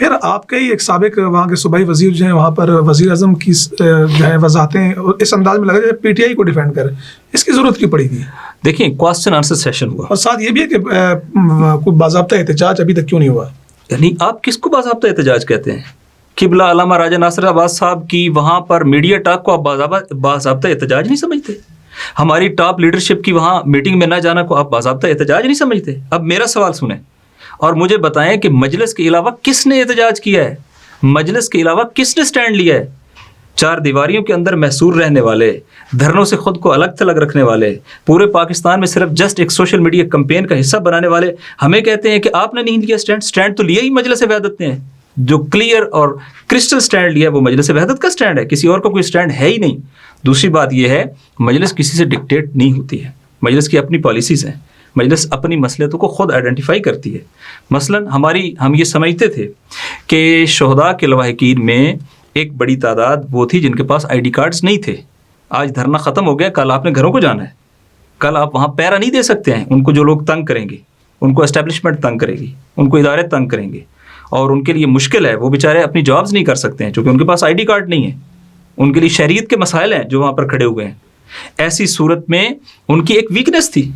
پھر آپ کے ہی ایک سابق وہاں کے صوبائی وزیر جو ہیں وہاں پر وزیر اعظم کی جو ہے وضاحتیں اس انداز میں لگا پی ٹی آئی کو ڈیفینڈ کرے، اس کی ضرورت کیوں پڑی تھی؟ دیکھیں کوسچن آنسر سیشن ہوا، اور ساتھ یہ بھی ہے کہ کوئی باضابطہ احتجاج ابھی تک کیوں نہیں ہوا؟ یعنی آپ کس کو باضابطہ احتجاج کہتے ہیں؟ قبلہ علامہ راجہ ناصر عباس صاحب کی وہاں پر میڈیا ٹاک کو آپ باضابطہ احتجاج نہیں سمجھتے؟ ہماری ٹاپ لیڈرشپ کی وہاں میٹنگ میں نہ جانا کو آپ باضابطہ احتجاج نہیں سمجھتے؟ اب میرا سوال سنیں اور مجھے بتائیں کہ مجلس کے علاوہ کس نے احتجاج کیا ہے؟ مجلس کے علاوہ کس نے سٹینڈ لیا ہے؟ چار دیواریوں کے اندر محصور رہنے والے، دھرنوں سے خود کو الگ تھلگ رکھنے والے، پورے پاکستان میں صرف جسٹ ایک سوشل میڈیا کمپین کا حصہ بنانے والے ہمیں کہتے ہیں کہ آپ نے نہیں لیا سٹینڈ تو لیا ہی مجلس وحدت نے ہے۔ جو کلیئر اور کرسٹل سٹینڈ لیا وہ مجلس وحدت کا سٹینڈ ہے، کسی اور کا کوئی سٹینڈ ہے ہی نہیں۔ دوسری بات یہ ہے مجلس کسی سے ڈکٹیٹ نہیں ہوتی ہے، مجلس کی اپنی پالیسیز ہیں، مجلس اپنی مصلحتوں کو خود آئیڈینٹیفائی کرتی ہے۔ مثلا ہم یہ سمجھتے تھے کہ شہداء کے لواحقین میں ایک بڑی تعداد وہ تھی جن کے پاس آئی ڈی کارڈز نہیں تھے۔ آج دھرنا ختم ہو گیا، کل آپ نے گھروں کو جانا ہے، کل آپ وہاں پیرا نہیں دے سکتے ہیں، ان کو جو لوگ تنگ کریں گے، ان کو اسٹیبلشمنٹ تنگ کرے گی، ان کو ادارے تنگ کریں گے اور ان کے لیے مشکل ہے، وہ بیچارے اپنی جابز نہیں کر سکتے ہیں چونکہ ان کے پاس آئی ڈی کارڈ نہیں ہے، ان کے لیے شہریت کے مسائل ہیں جو وہاں پر کھڑے ہوئے ہیں۔ ایسی صورت میں ان کی ایک ویکنس تھی۔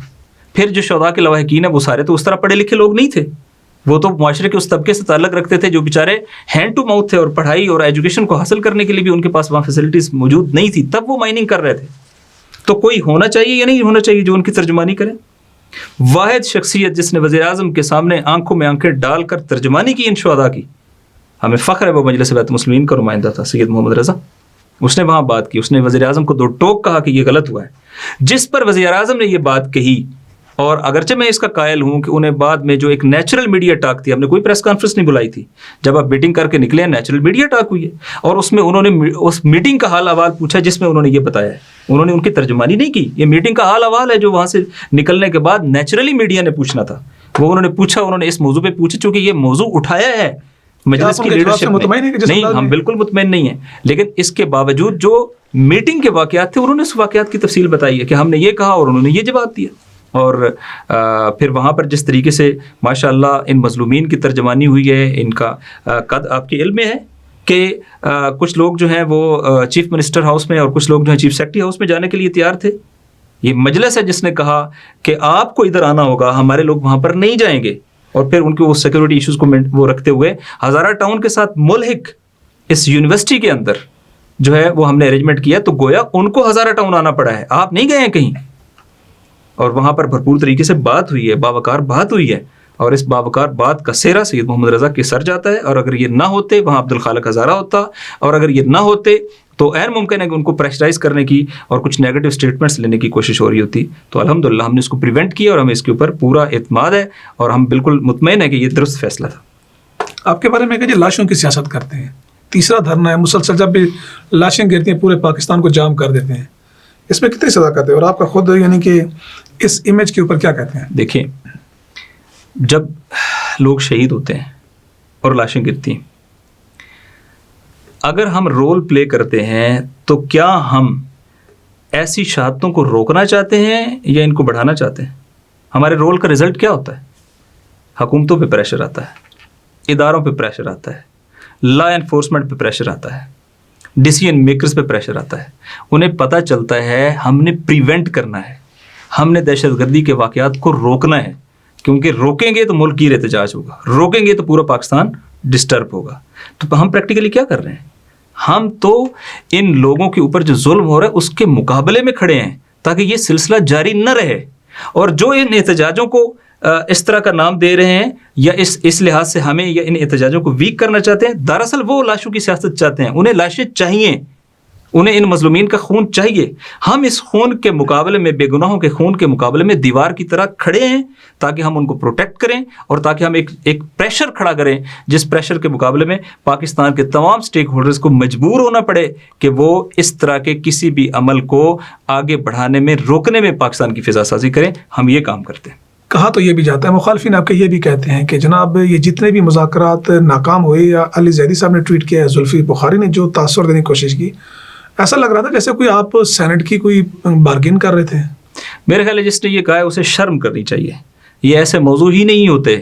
پھر جو شہداء کے لواحقین ہیں وہ سارے تو اس طرح پڑھے لکھے لوگ نہیں تھے، وہ تو معاشرے کے اس طبقے سے تعلق رکھتے تھے جو بیچارے ہینڈ ٹو ماؤتھ تھے اور پڑھائی اور ایجوکیشن کو حاصل کرنے کے لیے بھی ان کے پاس وہاں فیسلٹیز موجود نہیں تھی، تب وہ مائننگ کر رہے تھے۔ تو کوئی ہونا چاہیے یا نہیں ہونا چاہیے جو ان کی ترجمانی کرے؟ واحد شخصیت جس نے وزیر اعظم کے سامنے آنکھوں میں آنکھیں ڈال کر ترجمانی کی ان شہداء کی، ہمیں فخر ہے، وہ مجلس بیت المسلمین کا نمائندہ تھا سید محمد رضا۔ اس نے وہاں بات کی، اس نے وزیر اعظم کو دو ٹوک کہا کہ یہ غلط ہوا ہے۔ جس پر وزیر اعظم نے یہ بات کہی، اور اگرچہ میں اس کا قائل ہوں کہ انہیں بعد میں جو ایک نیچرل میڈیا ٹاک تھی، ہم نے کوئی پریس کانفرنس نہیں بلائی تھی، جب آپ میٹنگ کر کے نکلے ہیں نیچرل میڈیا ٹاک ہوئی ہے اور اس میں انہوں نے اس میٹنگ کا حال احوال پوچھا جس میں انہوں نے یہ بتایا ہے، انہوں نے ان کی ترجمانی نہیں کی۔ یہ میٹنگ کا حال احوال ہے جو وہاں سے نکلنے کے بعد نیچرلی میڈیا نے پوچھنا تھا، وہ انہوں نے پوچھا، انہوں نے اس موضوع پہ پوچھا چونکہ یہ موضوع اٹھایا ہے مجلس کی لیڈرشپ نے۔ نہیں، ہم بالکل مطمئن نہیں ہیں، لیکن اس کے باوجود جو میٹنگ کے واقعات تھے انہوں نے اس واقعات کی تفصیل بتائی ہے کہ ہم نے یہ کہا اور انہوں نے یہ جواب دیا۔ اور پھر وہاں پر جس طریقے سے ماشاءاللہ ان مظلومین کی ترجمانی ہوئی ہے، ان کا قد آپ کے علم میں ہے کہ کچھ لوگ جو ہیں وہ چیف منسٹر ہاؤس میں اور کچھ لوگ جو ہیں چیف سیکرٹری ہاؤس میں جانے کے لیے تیار تھے۔ یہ مجلس ہے جس نے کہا کہ آپ کو ادھر آنا ہوگا، ہمارے لوگ وہاں پر نہیں جائیں گے، اور پھر ان کے وہ سیکورٹی ایشوز کو وہ رکھتے ہوئے ہزارہ ٹاؤن کے ساتھ ملحق اس یونیورسٹی کے اندر جو ہے وہ ہم نے ارینجمنٹ کیا، تو گویا ان کو ہزارہ ٹاؤن آنا پڑا ہے، آپ نہیں گئے ہیں کہیں۔ اور وہاں پر بھرپور طریقے سے بات ہوئی ہے، باوقار بات ہوئی ہے، اور اس باوقار بات کا سہرا سید محمد رضا کے سر جاتا ہے۔ اور اگر یہ نہ ہوتے وہاں عبد الخالق ہزارہ ہوتا، اور اگر یہ نہ ہوتے تو غیر ممکن ہے کہ ان کو پریشرائز کرنے کی اور کچھ نیگیٹو اسٹیٹمنٹس لینے کی کوشش ہو رہی ہوتی۔ تو الحمدللہ ہم نے اس کو پریونٹ کیا اور ہمیں اس کے اوپر پورا اعتماد ہے اور ہم بالکل مطمئن ہے کہ یہ درست فیصلہ تھا۔ آپ کے بارے میں کہ لاشوں کی سیاست کرتے ہیں، تیسرا دھرنا ہے مسلسل، جب بھی لاشیں گرتی ہیں پورے پاکستان کو جام کر دیتے ہیں، اس میں کتنی صداقت ہے اور آپ کا خود یعنی کہ اس امیج کے اوپر کیا کہتے ہیں؟ دیکھیں، جب لوگ شہید ہوتے ہیں اور لاشیں گرتی ہیں، اگر ہم رول پلے کرتے ہیں تو کیا ہم ایسی شہادتوں کو روکنا چاہتے ہیں یا ان کو بڑھانا چاہتے ہیں؟ ہمارے رول کا رزلٹ کیا ہوتا ہے؟ حکومتوں پہ پریشر آتا ہے، اداروں پہ پریشر آتا ہے، لا انفورسمنٹ پہ پریشر آتا ہے، ڈیسیژن میکرز پہ پریشر آتا ہے۔ انہیں پتہ چلتا ہے ہم نے پریونٹ کرنا ہے، ہم نے دہشت گردی کے واقعات کو روکنا ہے، کیونکہ روکیں گے تو ملک کی احتجاج ہوگا، روکیں گے تو پورا پاکستان ڈسٹرب ہوگا۔ تو ہم پریکٹیکلی کیا کر رہے ہیں؟ ہم تو ان لوگوں کے اوپر جو ظلم ہو رہا ہے اس کے مقابلے میں کھڑے ہیں تاکہ یہ سلسلہ جاری نہ رہے، اور جو ان احتجاجوں کو اس طرح کا نام دے رہے ہیں یا اس لحاظ سے ہمیں یا ان احتجاجوں کو ویک کرنا چاہتے ہیں، دراصل وہ لاشوں کی سیاست چاہتے ہیں۔ انہیں لاشیں چاہیے، انہیں ان مظلومین کا خون چاہیے۔ ہم اس خون کے مقابلے میں، بے گناہوں کے خون کے مقابلے میں دیوار کی طرح کھڑے ہیں تاکہ ہم ان کو پروٹیکٹ کریں اور تاکہ ہم ایک پریشر کھڑا کریں، جس پریشر کے مقابلے میں پاکستان کے تمام سٹیک ہولڈرز کو مجبور ہونا پڑے کہ وہ اس طرح کے کسی بھی عمل کو آگے بڑھانے میں، روکنے میں پاکستان کی فضا سازی کریں۔ ہم یہ کام کرتے ہیں۔ کہا تو یہ بھی جاتا ہے، مخالفین آپ کے یہ بھی کہتے ہیں کہ جناب یہ جتنے بھی مذاکرات ناکام ہوئے، یا علی زیدی صاحب نے ٹویٹ کیا ہے، زلفی بخاری نے جو تاثر دینے کی کوشش کی، ایسا لگ رہا تھا جیسے کوئی آپ سینٹ کی کوئی بارگین کر رہے تھے۔ میرے خیال ہے جس نے یہ کہا ہے اسے شرم کرنی چاہیے، یہ ایسے موضوع ہی نہیں ہوتے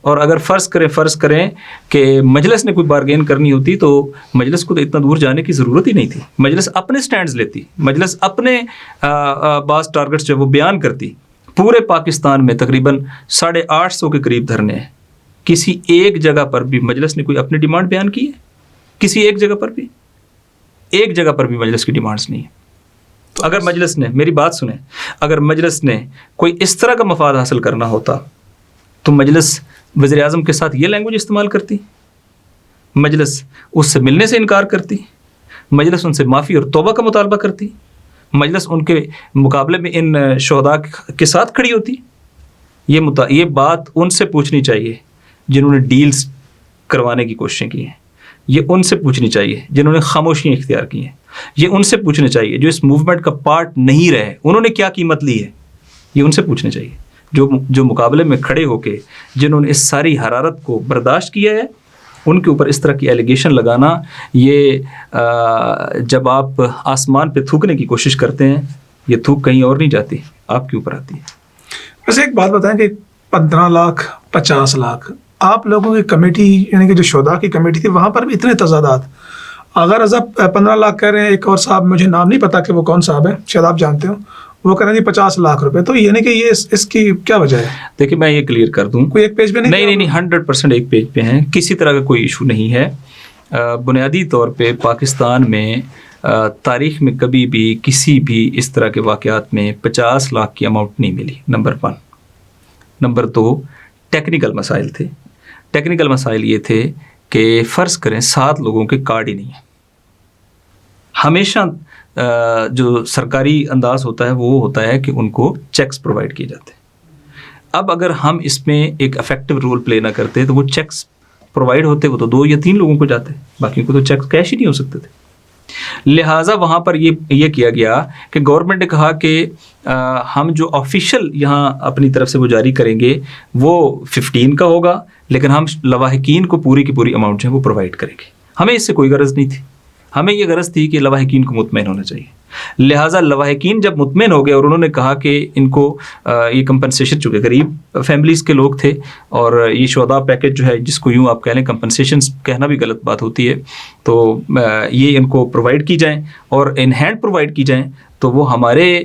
اور اگر فرض کریں کہ مجلس نے کوئی بارگین کرنی ہوتی تو مجلس کو تو اتنا دور جانے کی ضرورت ہی نہیں تھی. مجلس اپنے سٹینڈز لیتی, مجلس اپنے بعض ٹارگٹس جو وہ بیان کرتی. پورے پاکستان میں تقریباً 850 کے قریب دھرنے ہیں. کسی ایک جگہ پر بھی مجلس نے کوئی اپنی ڈیمانڈ بیان کی ہے؟ کسی ایک جگہ پر بھی مجلس کی ڈیمانڈز نہیں ہے. اگر مجلس نے, میری بات سنیں, اگر مجلس نے کوئی اس طرح کا مفاد حاصل کرنا ہوتا تو مجلس وزیر اعظم کے ساتھ یہ لینگویج استعمال کرتی, مجلس اس سے ملنے سے انکار کرتی, مجلس ان سے معافی اور توبہ کا مطالبہ کرتی, مجلس ان کے مقابلے میں ان شہداء کے ساتھ کھڑی ہوتی. یہ بات ان سے پوچھنی چاہیے جنہوں نے ڈیلز کروانے کی کوششیں کی ہیں. یہ ان سے پوچھنی چاہیے جنہوں نے خاموشیاں اختیار کی ہیں. یہ ان سے پوچھنا چاہیے جو اس موومنٹ کا پارٹ نہیں رہے, انہوں نے کیا قیمت لی ہے. یہ ان سے پوچھنا چاہیے جو مقابلے میں کھڑے ہو کے جنہوں نے اس ساری حرارت کو برداشت کیا ہے. ان کے اوپر اس طرح کی ایلیگیشن لگانا, یہ جب آپ آسمان پہ تھوکنے کی کوشش کرتے ہیں, یہ تھوک کہیں اور نہیں جاتی, آپ کے اوپر آتی ہے. ویسے ایک بات بتائیں کہ 15 لاکھ 50 لاکھ آپ لوگوں کی کمیٹی, یعنی کہ جو شہداء کی کمیٹی تھی, وہاں پر بھی اتنے تضادات. اگر ازب 15 لاکھ کہہ رہے ہیں, ایک اور صاحب مجھے نام نہیں پتا کہ وہ کون صاحب ہے, شاید آپ جانتے ہو, وہ کہہ رہے ہیں 50 لاکھ روپے. تو یعنی کہ یہ اس کی کیا وجہ ہے؟ دیکھیے میں یہ کلیئر کر دوں, کوئی ایک پیج پہ نہیں 100% ایک پیج پہ ہیں, کسی طرح کا کوئی ایشو نہیں ہے. بنیادی طور پہ پاکستان میں تاریخ میں کبھی بھی کسی بھی اس طرح کے واقعات میں 50 لاکھ کی اماؤنٹ نہیں ملی, نمبر 1. نمبر 2, ٹیکنیکل مسائل تھے. ٹیکنیکل مسائل یہ تھے کہ فرض کریں 7 لوگوں کے کارڈ ہی نہیں ہیں. ہمیشہ جو سرکاری انداز ہوتا ہے وہ ہوتا ہے کہ ان کو چیکس پرووائڈ کیے جاتے ہیں. اب اگر ہم اس میں ایک افیکٹو رول پلے نہ کرتے تو وہ چیکس پرووائڈ ہوتے, وہ تو 2 یا 3 لوگوں کو جاتے, باقیوں کو تو چیکس کیش ہی نہیں ہو سکتے تھے. لہٰذا وہاں پر یہ کیا گیا کہ گورنمنٹ نے کہا کہ ہم جو آفیشیل یہاں اپنی طرف سے وہ جاری کریں گے وہ 15 کا ہوگا, لیکن ہم لواحقین کو پوری کی پوری اماؤنٹ جو ہے وہ پرووائڈ کریں گے. ہمیں اس سے کوئی غرض نہیں تھی, ہمیں یہ غرض تھی کہ لواحقین کو مطمئن ہونا چاہیے. لہٰذا لواحقین جب مطمئن ہو گئے اور انہوں نے کہا کہ ان کو یہ کمپنسیشن, چونکہ غریب فیملیز کے لوگ تھے اور یہ شہداء پیکج جو ہے جس کو یوں آپ کہہ لیں کمپنسیشنز کہنا بھی غلط بات ہوتی ہے, تو یہ ان کو پرووائڈ کی جائیں اور ان ہینڈ پرووائڈ کی جائیں, تو وہ ہمارے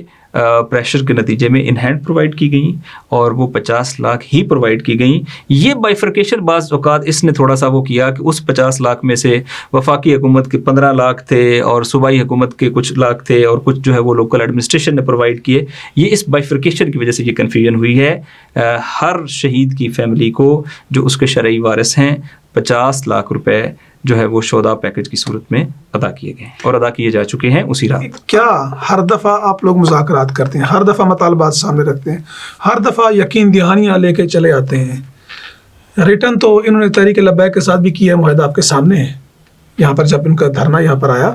پریشر کے نتیجے میں ان ہینڈ پرووائڈ کی گئیں اور وہ 50 لاکھ ہی پرووائڈ کی گئیں. یہ بائیفرکیشن بعض اوقات اس نے تھوڑا سا وہ کیا کہ اس 50 لاکھ میں سے وفاقی حکومت کے 15 لاکھ تھے اور صوبائی حکومت کے کچھ لاکھ تھے اور کچھ جو ہے وہ لوکل ایڈمنسٹریشن نے پرووائڈ کیے. یہ اس بائیفرکیشن کی وجہ سے یہ کنفیوژن ہوئی ہے. ہر شہید کی فیملی کو جو اس کے شرعی وارث ہیں 50 لاکھ روپے جو ہے وہ شہداء پیکج کی صورت میں ادا کیے گئے اور ادا کیے جا چکے ہیں اسی رات. کیا ہر دفعہ آپ لوگ مذاکرات کرتے ہیں, ہر دفعہ مطالبات سامنے رکھتے ہیں, ہر دفعہ یقین دہانیاں لے کے چلے آتے ہیں؟ ریٹرن تو انہوں نے تحریک لبیک کے ساتھ بھی کیا, معاہدہ آپ کے سامنے ہے. یہاں پر جب ان کا دھرنا یہاں پر آیا,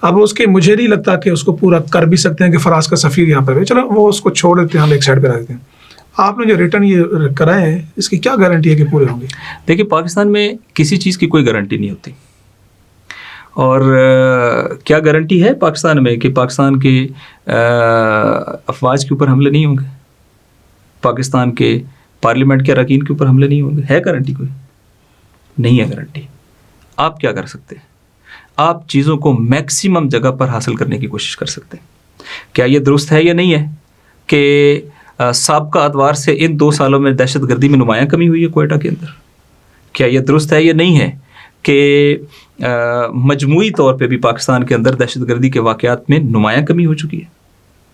اب اس کے مجھے نہیں لگتا کہ اس کو پورا کر بھی سکتے ہیں کہ فراز کا سفیر یہاں پر ہے, چلو وہ اس کو چھوڑ دیتے ہیں, ہم ایک سائڈ پہ رکھ دیتے ہیں. آپ نے جو ریٹرن یہ کرائے ہیں اس کی کیا گارنٹی ہے کہ پورے ہوں گے؟ دیکھیے پاکستان میں کسی چیز کی کوئی گارنٹی نہیں ہوتی, اور کیا گارنٹی ہے پاکستان میں کہ پاکستان کے افواج کے اوپر حملے نہیں ہوں گے, پاکستان کے پارلیمنٹ کے اراکین کے اوپر حملے نہیں ہوں گے؟ ہے گارنٹی کوئی؟ نہیں ہے گارنٹی. آپ کیا کر سکتے ہیں؟ آپ چیزوں کو میکسیمم جگہ پر حاصل کرنے کی کوشش کر سکتے ہیں. کیا یہ درست ہے یا نہیں ہے کہ سابقہ ادوار سے ان 2 سالوں میں دہشت گردی میں نمایاں کمی ہوئی ہے کوئٹہ کے اندر؟ کیا یہ درست ہے یا نہیں ہے کہ مجموعی طور پہ بھی پاکستان کے اندر دہشت گردی کے واقعات میں نمایاں کمی ہو چکی ہے؟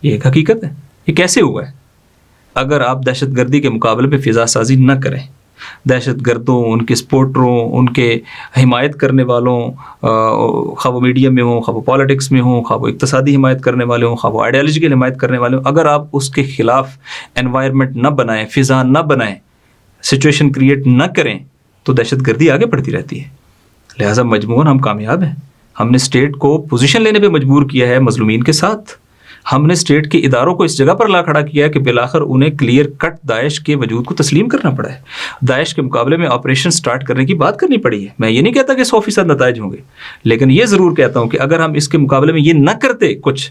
یہ ایک حقیقت ہے. یہ کیسے ہوا ہے؟ اگر آپ دہشت گردی کے مقابلے میں فضا سازی نہ کریں, دہشت گردوں, ان کے سپورٹروں, ان کے حمایت کرنے والوں, خواہ وہ میڈیا میں ہوں, خواہ وہ پالیٹکس میں ہوں, خواہ وہ اقتصادی حمایت کرنے والے ہوں, خواہ وہ آئیڈیالوجیکل حمایت کرنے والے ہوں, اگر آپ اس کے خلاف انوائرمنٹ نہ بنائیں, فضا نہ بنائیں, سچویشن کریٹ نہ کریں, تو دہشت گردی آگے بڑھتی رہتی ہے. لہٰذا مجموعاً ہم کامیاب ہیں. ہم نے اسٹیٹ کو پوزیشن لینے پہ مجبور کیا ہے مظلومین کے ساتھ. ہم نے اسٹیٹ کے اداروں کو اس جگہ پر لا کھڑا کیا ہے کہ بالآخر انہیں کلیئر کٹ داعش کے وجود کو تسلیم کرنا پڑا ہے. داعش کے مقابلے میں آپریشن سٹارٹ کرنے کی بات کرنی پڑی ہے. میں یہ نہیں کہتا کہ 100% نتائج ہوں گے, لیکن یہ ضرور کہتا ہوں کہ اگر ہم اس کے مقابلے میں یہ نہ کرتے کچھ,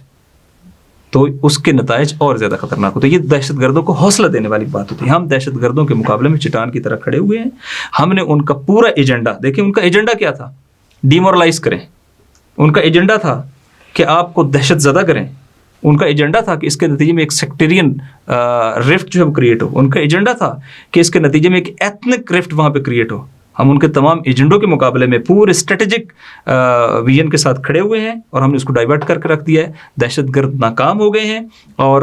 تو اس کے نتائج اور زیادہ خطرناک ہوتے ہیں. یہ دہشت گردوں کو حوصلہ دینے والی بات ہوتی ہے. ہم دہشت گردوں کے مقابلے میں چٹان کی طرح کھڑے ہوئے ہیں. ہم نے ان کا پورا ایجنڈا دیکھیں. ان کا ایجنڈا کیا تھا؟ ڈیمورلائز کریں. ان کا ایجنڈا تھا کہ آپ کو دہشت زدہ کریں. ان کا ایجنڈا تھا کہ اس کے نتیجے میں ایک سیکٹرین رفٹ جو ہے وہ کریٹ ہو. ان کا ایجنڈا تھا کہ اس کے نتیجے میں ایک ایتھنک رفٹ وہاں پہ کریٹ ہو. ہم ان کے تمام ایجنڈوں کے مقابلے میں پورے اسٹریٹجک ویژن کے ساتھ کھڑے ہوئے ہیں اور ہم نے اس کو ڈائیورٹ کر کے رکھ دیا ہے. دہشت گرد ناکام ہو گئے ہیں اور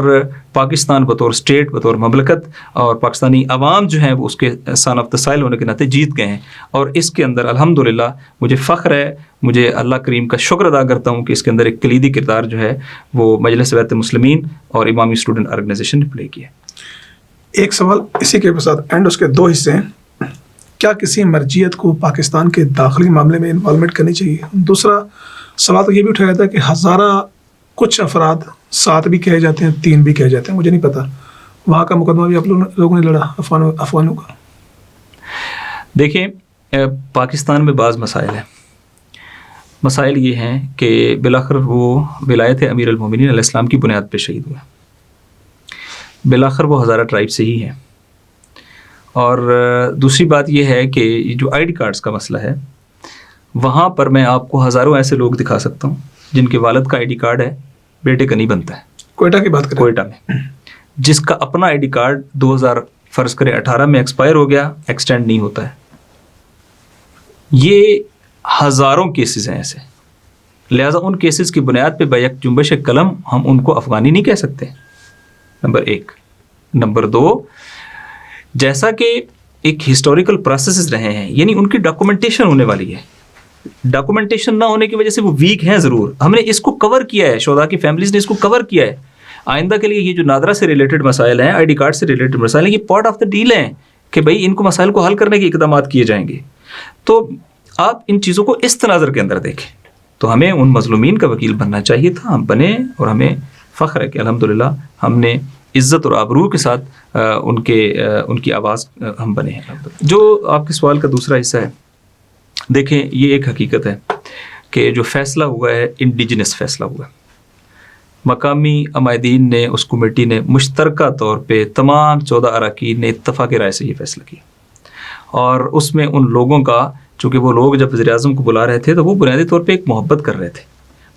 پاکستان بطور اسٹیٹ، بطور مملکت، اور پاکستانی عوام جو ہیں وہ اس کے سان آف دا سائل ہونے کے ناطے جیت گئے ہیں. اور اس کے اندر الحمدللہ مجھے فخر ہے، مجھے اللہ کریم کا شکر ادا کرتا ہوں کہ اس کے اندر ایک کلیدی کردار جو ہے وہ مجلس بیت المسلمین اور امامی اسٹوڈنٹ آرگنائزیشن نے پلے کیا. ایک سوال اسی کے ساتھ اینڈ، اس کے دو حصے ہیں. کیا کسی مرجعیت کو پاکستان کے داخلی معاملے میں انوالومنٹ کرنی چاہیے؟ دوسرا سوال تو یہ بھی اٹھایا جاتا ہے کہ ہزارہ کچھ افراد 7 بھی کہے جاتے ہیں، 3 بھی کہے جاتے ہیں، مجھے نہیں پتا وہاں کا مقدمہ بھی آپ لوگوں نے لڑا افغانوں کا. دیکھیں پاکستان میں بعض مسائل ہیں. مسائل یہ ہیں کہ بالآخر وہ ولایت امیر المومنین علیہ السلام کی بنیاد پہ شہید ہوئے. بالآخر وہ ہزارہ ٹرائب سے ہی ہیں. اور دوسری بات یہ ہے کہ جو آئی ڈی کارڈز کا مسئلہ ہے، وہاں پر میں آپ کو ہزاروں ایسے لوگ دکھا سکتا ہوں جن کے والد کا آئی ڈی کارڈ ہے، بیٹے کا نہیں بنتا ہے. کوئٹہ کی بات کریں، کوئٹہ میں جس کا اپنا آئی ڈی کارڈ 2018 میں ایکسپائر ہو گیا، ایکسٹینڈ نہیں ہوتا ہے. یہ ہزاروں کیسز ہیں ایسے. لہٰذا ان کیسز کی بنیاد پہ بیک جنبش قلم ہم ان کو افغانی نہیں کہہ سکتے. نمبر 1. نمبر 2، جیسا کہ ایک ہسٹوریکل پروسیسز رہے ہیں، یعنی ان کی ڈاکومنٹیشن ہونے والی ہے. ڈاکومنٹیشن نہ ہونے کی وجہ سے وہ ویک ہیں ضرور. ہم نے اس کو کور کیا ہے، شہداء کی فیملیز نے اس کو کور کیا ہے. آئندہ کے لیے یہ جو نادرہ سے ریلیٹڈ مسائل ہیں، آئی ڈی کارڈ سے ریلیٹڈ مسائل ہیں، یہ پارٹ آف دا ڈیل ہیں کہ بھائی ان کو مسائل کو حل کرنے کے اقدامات کیے جائیں گے. تو آپ ان چیزوں کو اس تناظر کے اندر دیکھیں. تو ہمیں ان مظلومین کا وکیل بننا چاہیے تھا، ہم بنے، اور ہمیں فخر ہے کہ الحمدللہ ہم نے عزت اور آبرو کے ساتھ ان کی آواز ہم بنے ہیں. جو آپ کے سوال کا دوسرا حصہ ہے، دیکھیں یہ ایک حقیقت ہے کہ جو فیصلہ ہوا ہے انڈیجنس فیصلہ ہوا ہے. مقامی عمائدین نے، اس کمیٹی نے مشترکہ طور پہ تمام 14 اراکین نے اتفاق رائے سے یہ فیصلہ کیا. اور اس میں ان لوگوں کا، چونکہ وہ لوگ جب وزیر اعظم کو بلا رہے تھے تو وہ بنیادی طور پہ ایک محبت کر رہے تھے.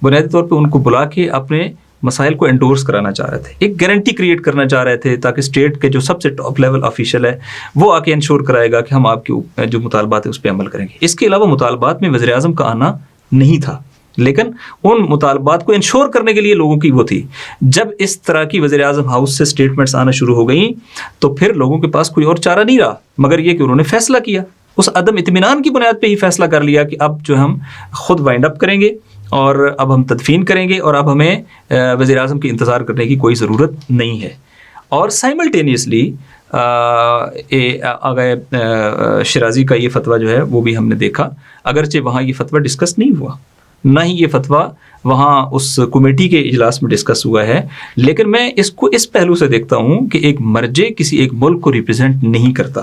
بنیادی طور پہ ان کو بلا کے اپنے مسائل کو انڈورس کرانا چاہ رہے تھے، ایک گارنٹی کریٹ کرنا چاہ رہے تھے تاکہ اسٹیٹ کے جو سب سے ٹاپ لیول آفیشل ہے وہ آ کے انشور کرائے گا کہ ہم آپ کے جو مطالبات ہیں اس پہ عمل کریں گے. اس کے علاوہ مطالبات میں وزیر اعظم کا آنا نہیں تھا، لیکن ان مطالبات کو انشور کرنے کے لیے لوگوں کی وہ تھی. جب اس طرح کی وزیر اعظم ہاؤس سے اسٹیٹمنٹس آنا شروع ہو گئیں تو پھر لوگوں کے پاس کوئی اور چارہ نہیں رہا مگر یہ کہ انہوں نے فیصلہ کیا. اس عدم اطمینان کی بنیاد پہ ہی فیصلہ کر لیا کہ اب جو ہم خود وائنڈ اپ کریں گے اور اب ہم تدفین کریں گے اور اب ہمیں وزیر اعظم کی انتظار کرنے کی کوئی ضرورت نہیں ہے. اور سائملٹینیسلی آغا شیرازی کا یہ فتویٰ جو ہے وہ بھی ہم نے دیکھا، اگرچہ وہاں یہ فتویٰ ڈسکس نہیں ہوا، نہ ہی یہ فتویٰ وہاں اس کمیٹی کے اجلاس میں ڈسکس ہوا ہے. لیکن میں اس کو اس پہلو سے دیکھتا ہوں کہ ایک مرجع کسی ایک ملک کو ریپرزینٹ نہیں کرتا.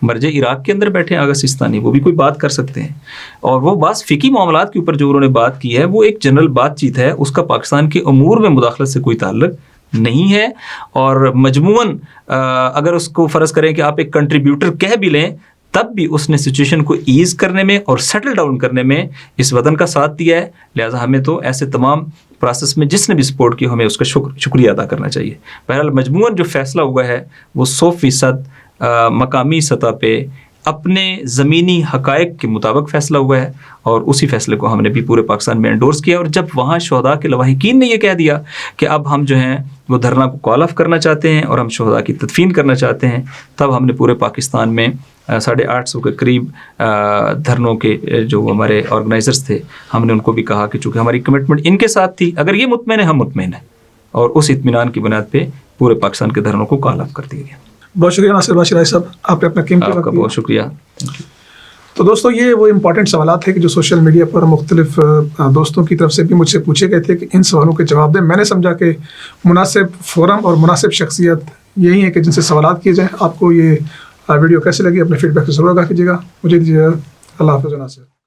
مرجع عراق کے اندر بیٹھے ہیں آغا سیستانی، وہ بھی کوئی بات کر سکتے ہیں، اور وہ بعض فقہی معاملات کے اوپر جو انہوں نے بات کی ہے وہ ایک جنرل بات چیت ہے، اس کا پاکستان کے امور میں مداخلت سے کوئی تعلق نہیں ہے. اور مجموعاً اگر اس کو فرض کریں کہ آپ ایک کنٹریبیوٹر کہہ بھی لیں تب بھی اس نے سچویشن کو ایز کرنے میں اور سیٹل ڈاؤن کرنے میں اس وطن کا ساتھ دیا ہے. لہٰذا ہمیں تو ایسے تمام پروسیس میں جس نے بھی سپورٹ کیا ہمیں اس کا شکریہ ادا کرنا چاہیے. بہرحال مجموعاً جو فیصلہ ہوا ہے وہ 100% مقامی سطح پہ اپنے زمینی حقائق کے مطابق فیصلہ ہوا ہے، اور اسی فیصلے کو ہم نے بھی پورے پاکستان میں انڈورس کیا. اور جب وہاں شہداء کے لواحقین نے یہ کہہ دیا کہ اب ہم جو ہیں وہ دھرنا کو کال آف کرنا چاہتے ہیں اور ہم شہداء کی تدفین کرنا چاہتے ہیں، تب ہم نے پورے پاکستان میں 850 کے قریب دھرنوں کے جو ہمارے آرگنائزرز تھے، ہم نے ان کو بھی کہا کہ چونکہ ہماری کمٹمنٹ ان کے ساتھ تھی، اگر یہ مطمئن ہے ہم مطمئن ہیں، اور اس اطمینان کی بنیاد پہ پورے پاکستان کے دھرنوں کو کال آف کر دیا گیا. بہت شکریہ ناصر باشر رائی صاحب، آپ نے اپنا قیمتی آپ کا بہت شکریہ. تو دوستوں یہ وہ امپورٹنٹ سوالات ہیں کہ جو سوشل میڈیا پر مختلف دوستوں کی طرف سے بھی مجھ سے پوچھے گئے تھے کہ ان سوالوں کے جواب دیں. میں نے سمجھا کہ مناسب فورم اور مناسب شخصیت یہی ہے کہ جن سے سوالات کیے جائیں. آپ کو یہ ویڈیو کیسے لگی اپنے فیڈ بیک سے ضرور آگاہ کیجیے گا. مجھے دیجیے اللہ حافظ ناصر.